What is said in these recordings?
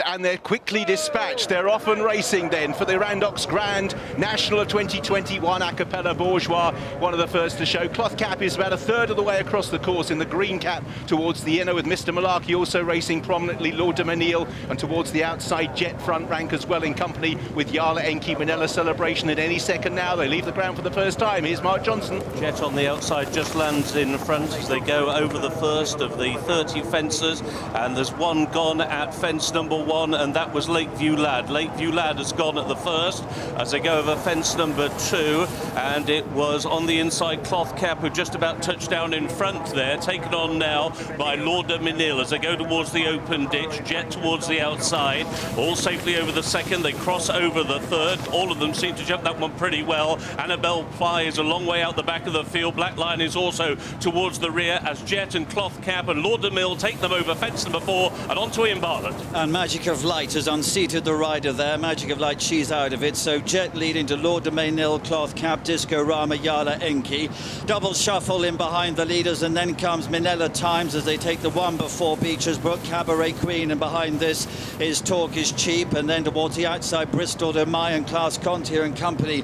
And they're quickly dispatched. They're off and racing then for the Randox Grand National of 2021. Acapella Bourgeois, one of the first to show. Cloth Cap is about a third of the way across the course in the green cap towards the inner, with Mr. Malarkey also racing prominently. Lord de Menil, and towards the outside Jet front rank as well, in company with Jarle Enki. Minella Celebration at any second now. They leave the ground for the first time. Here's Mark Johnson. Jet on the outside just lands in front as they go over the first of the 30 fences, and there's one gone at fence number 1, and that was Lakeview Lad. Lakeview Lad has gone at the first as they go over fence number 2, and it was on the inside Cloth Cap who just about touched down in front there, taken on now by Lord de Menil as they go towards the open ditch. Jet towards the outside, all safely over the second. They cross over the third. All of them seem to jump that one pretty well. Annabelle Fly is a long way out the back of the field. Black Lion is also towards the rear as Jet and Cloth Cap and Lord de Menil take them over fence number 4 and onto Ian Bartlett. And Magic of Light has unseated the rider there. Magic of Light, she's out of it. So Jet leading to Lord de Menil, Cloth Cap, Disco Rama, Jarle Enki. Double shuffle in behind the leaders, and then comes Minella Times as they take the one before Beecher's Brook, Cabaret Queen, and behind this is Talk is Cheap, and then towards the outside Bristol de Mai and Klaas Contier and company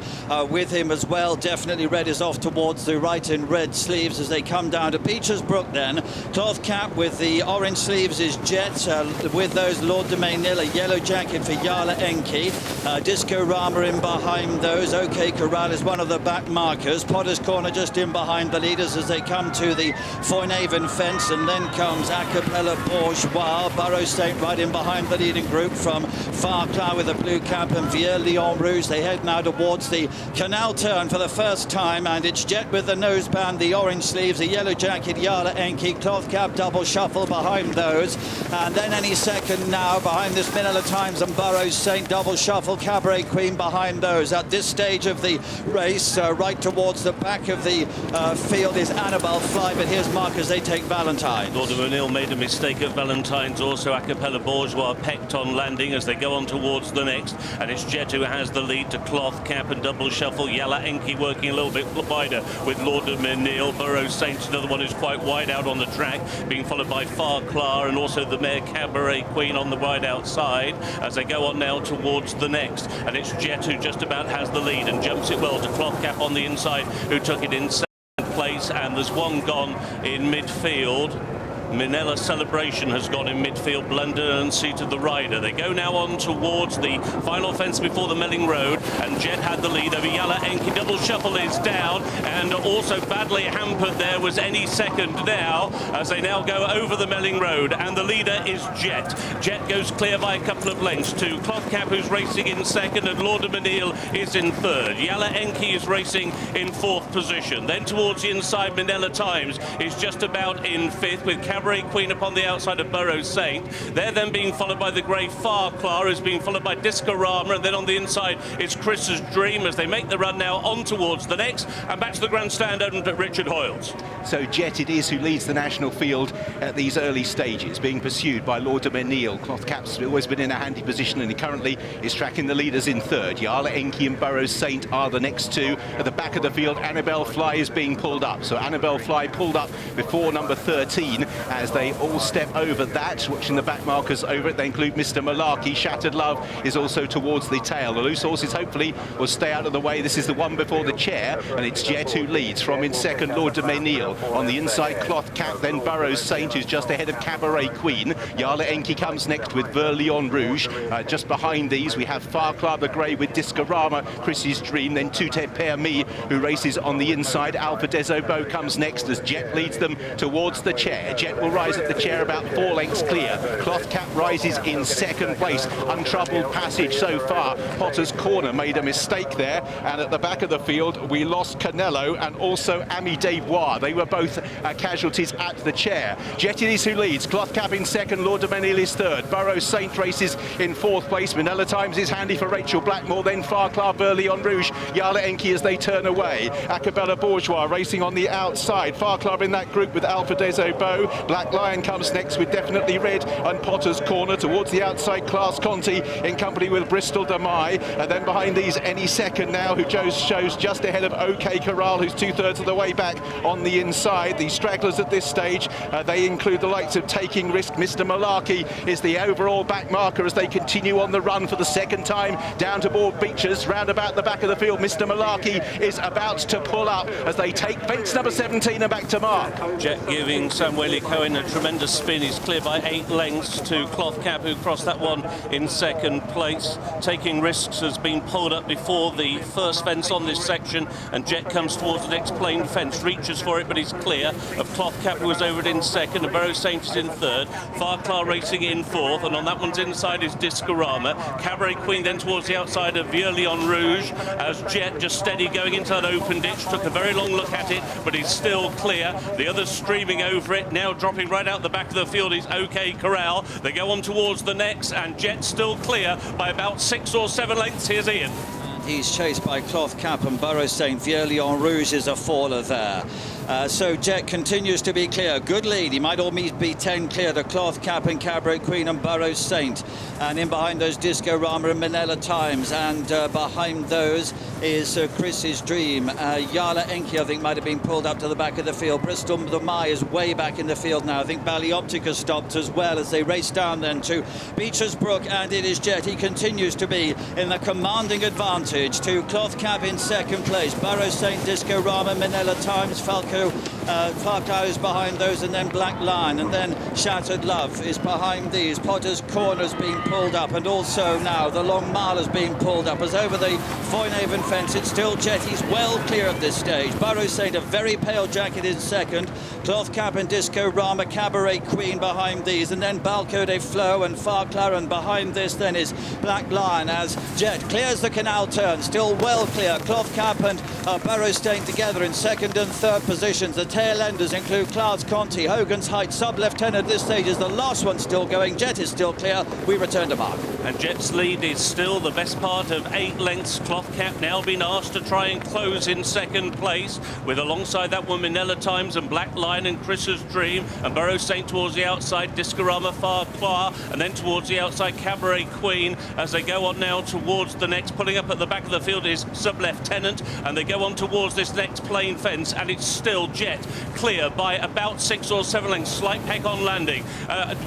with him as well. Definitely Red is off towards the right in red sleeves as they come down to Beecher's Brook then. Cloth Cap with the orange sleeves is Jet, with those Lord de Menil, a yellow jacket for Jarle Enki. Disco Rama in behind those. OK Corral is one of the back markers. Potter's Corner just in behind the leaders as they come to the Foynaven fence, and then comes Acapella Bourgeois. Burrow Saint right in behind the leading group from Farclar with the blue cap and Vieux Lion Rouge. They head now towards the canal turn for the first time, and it's Jet with the noseband, the orange sleeves, the yellow jacket, Jarle Enki, Cloth Cap double shuffle behind those, and then any second now behind this Minella Times and Burrow Saint double shuffle, Cabaret Queen behind those. At this stage of the race, right towards the back of the field is Annabelle Fly, but here's Mark as they take Valentine. Lord de Menil made a mistake at Valentine's, also Acapella Bourgeois pecked on landing as they go on towards the next, and it's Jet who has the lead to Cloth Cap and double shuffle. Jarle Enki working a little bit wider with Lord de Menil. Burrow Saint, another one who's quite wide out on the track, being followed by Farclar and also the mare Cabaret Queen on the wide outside as they go on now towards the next, and it's Jet who just about has the lead and jumps it well to Cloth Cap on the inside, who took it in second place, and there's one gone in midfield. Minella Celebration has gone in midfield, blundered and seated the rider. They go now on towards the final fence before the Melling Road, and Jet had the lead over Jarle Enki. Double shuffle is down, and also badly hampered there was any second now as they now go over the Melling Road, and the leader is Jet. Jet goes clear by a couple of lengths to Cloth Cap, who's racing in second, and Lord de Menil is in third. Jarle Enki is racing in fourth position. Then towards the inside, Minella Times is just about in fifth, with Cabaret Queen upon the outside of Burrow Saint. They're then being followed by the grey Farclar, who's being followed by Disco Rama, and then on the inside it's Chris's Dream as they make the run now on towards the next, and back to the grandstand owned at Richard Hoyles. So Jet it is who leads the national field at these early stages, being pursued by Lord de Menil. Cloth Cap's always been in a handy position, and he currently is tracking the leaders in third. Jarle Enki and Burrow Saint are the next two. At the back of the field, Annabelle Fly is being pulled up. So Annabelle Fly pulled up before number 13 as they all step over that. Watching the back markers over it, they include Mr. Malarkey. Shattered Love is also towards the tail. The loose horses hopefully will stay out of the way. This is the one before the chair, and it's Jet who leads. From in second, Lord de Menil. On the inside, Cloth Cap, then Burrow Saint, who's just ahead of Cabaret Queen. Jarle Enki comes next with Vieux Lion Rouge. Just behind these, we have Farclar the Grey with Disco Rama, Chris's Dream, then Tout est permis, who races on the inside. Alpha des Obeaux comes next as Jet leads them towards the chair. Jet will rise at the chair about 4 lengths clear. Cloth Cap rises in second place. Untroubled passage so far. Potter's Corner made a mistake there, and at the back of the field we lost Canelo and also Ami des Bois. They were both casualties at the chair. Jet it is who leads. Cloth Cap in second, Lord de Menil is third. Burrow Saint races in fourth place. Minella Times is handy for Rachel Blackmore, then Farclar, Vieux Lion Rouge, Jarle Enki as they turn away. Acapella Bourgeois racing on the outside. Farclar in that group with Alpha des Obeaux, Black Lion comes next with Definitely Red and Potter's Corner. Towards the outside, Class Conti in company with Bristol Demai. And then behind these, Any Second Now, who shows just ahead of OK Corral, who's 2/3 of the way back on the inside. The stragglers at this stage, they include the likes of Taking Risk. Mr. Malarkey is the overall back marker as they continue on the run for the second time down to Board Beaches. Round about the back of the field, Mr. Malarkey is about to pull up as they take fence number 17 and back to mark. Jet giving Samuel Cohen a tremendous spin. He's clear by 8 lengths to Cloth Cap, who crossed that one in second place. Taking Risks has been pulled up before the first fence on this section, and Jet comes towards the next plain fence, reaches for it, but he's clear of Cloth Cap, who was over it in second, and Burrow Saint is in third. Farclar racing in fourth, and on that one's inside is Discorama. Cabaret Queen then towards the outside of Vieux Lion Rouge, as Jet just steady going into that open ditch. Took a very long look at it, but he's still clear. The others streaming over it, now dropping right out the back of the field is OK Corral. They go on towards the next, and Jet still clear by about 6 or 7 lengths. Here's Ian. He's chased by Cloth Cap and Burrow Saint. Vieux Lion Rouge is a faller there. So Jet continues to be clear. Good lead. He might almost be 10 clear to Cloth Cap and Cabaret Queen and Burrow Saint. And in behind those, Discorama and Manila Times. And behind those is Chris's Dream. Yala Enki, I think, might have been pulled up to the back of the field. Bristol Demai is way back in the field now. I think Ballyoptica stopped as well as they race down then to Beecher's Brook. And it is Jet. He continues to be in the commanding advantage to Cloth Cap in second place. Burrow Saint, Discorama, Manila Times, Farclar is behind those, and then Black Lion, and then Shattered Love is behind these. Potter's Corner's being pulled up, and also now the Long Mile is being pulled up. As over the Foynehaven fence, it's still Jet. He's well clear at this stage. Burrow Saint, a very pale jacket in second. Cloth Cap and Discorama, Cabaret Queen behind these, and then Balco de Flo and Farclar, and behind this then is Black Lion as Jet clears the canal turn, still well clear. Cloth Cap and Burrow Saint together in second and third positions. The tail enders include Class Conti, Hogan's Height, Sub-Lieutenant at this stage is the last one still going. Jet is still clear. We return to Mark. And Jet's lead is still the best part of 8 lengths. Cloth Cap now been asked to try and close in second place, with alongside that one Manila Times and Black Lion and Chris's Dream, and Burrow Saint towards the outside, Discorama, Farclar, and then towards the outside Cabaret Queen as they go on now towards the next. Pulling up at the back of the field is Sub-Lieutenant, and they go on towards this next plain fence, and it's still Jet clear by about 6 or 7 lengths. Slight peck on landing.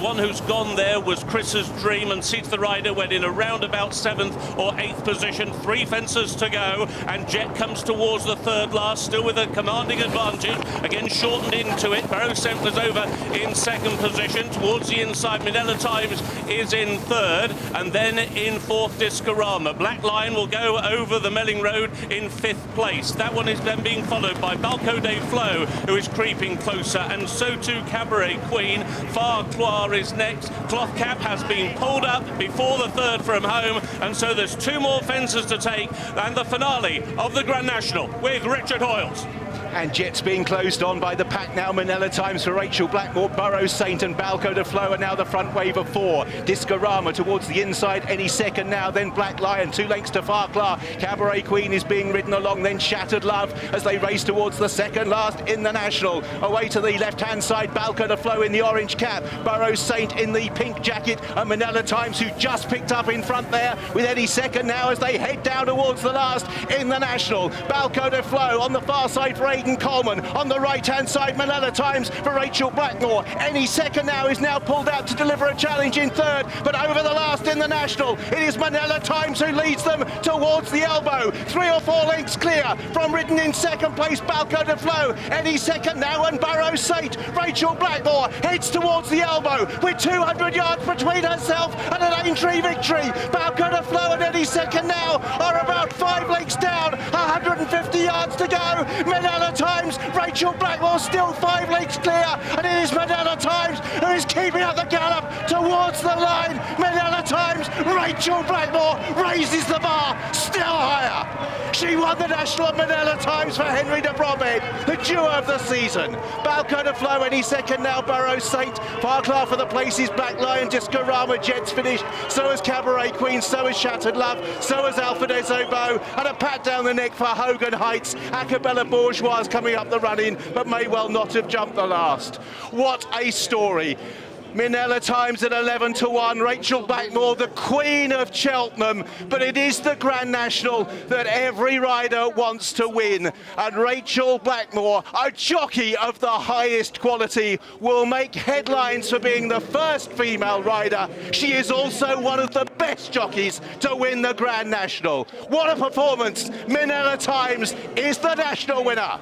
One who's gone there was Chris's Dream, and Seat the Rider went in around about 7th or 8th position. 3 fences to go, and Jet comes towards the third last, still with a commanding advantage. Again shortened into it. Burrow Saint was over in second position. Towards the inside, Manila Times is in third, and then in fourth, Discorama. Black Lion will go over the Melling Road in 5th place. That one is then being followed by Balco de Flo, who is creeping closer, and so too Cabaret Queen. Farclar is next. Cloth Cap has been pulled up before the third from home, and so there's 2 more fences to take, and the finale of the Grand National with Richard Hoyles. And Jet's being closed on by the pack now. Manila Times for Rachel Blackmore, Burrow Saint and Balco de Flo are now the front wave of 4. Discorama towards the inside, Any Second Now, then Black Lion, 2 lengths to Farclar. Cabaret Queen is being ridden along, then Shattered Love as they race towards the second last in the National. Away to the left-hand side, Balco de Flo in the orange cap, Burrow Saint in the pink jacket, and Manila Times, who just picked up in front there with Any Second Now as they head down towards the last in the National. Balco de Flo on the far side for Aidan Coleman. On the right-hand side, Manila Times for Rachel Blackmore. Any Second Now is now pulled out to deliver a challenge in third, but over the last in the National, it is Manila Times who leads them towards the elbow. 3 or 4 lengths clear from ridden in second place, Balco de Flo. Any Second Now and Burrow Saint. Rachel Blackmore heads towards the elbow with 200 yards between herself and an Aintree victory. Balco de Flo and Any Second Now are about 5 lengths down, 150 yards to go. Manila Times, Rachel Blackmore still 5 lengths clear, and it is Manila Times who is keeping up the gallop towards the line. Manila Times, Rachel Blackmore raises the bar still higher. She won the National at Manila Times for Henry de Bromhead, the duo of the season. Balco de Flo any second now, Burrows Saint. Farclar for the places, Black Lion, Discorama, Jets finished. So has Cabaret Queen, so has Shattered Love, so has Alfred Ezobo. And a pat down the neck for Hogan Heights. Acapella Bourgeois coming up the run-in, but may well not have jumped the last. What a story. Manila Times at 11-1, Rachel Blackmore, the Queen of Cheltenham, but it is the Grand National that every rider wants to win. And Rachel Blackmore, a jockey of the highest quality, will make headlines for being the first female rider. She is also one of the best jockeys to win the Grand National. What a performance! Manila Times is the national winner.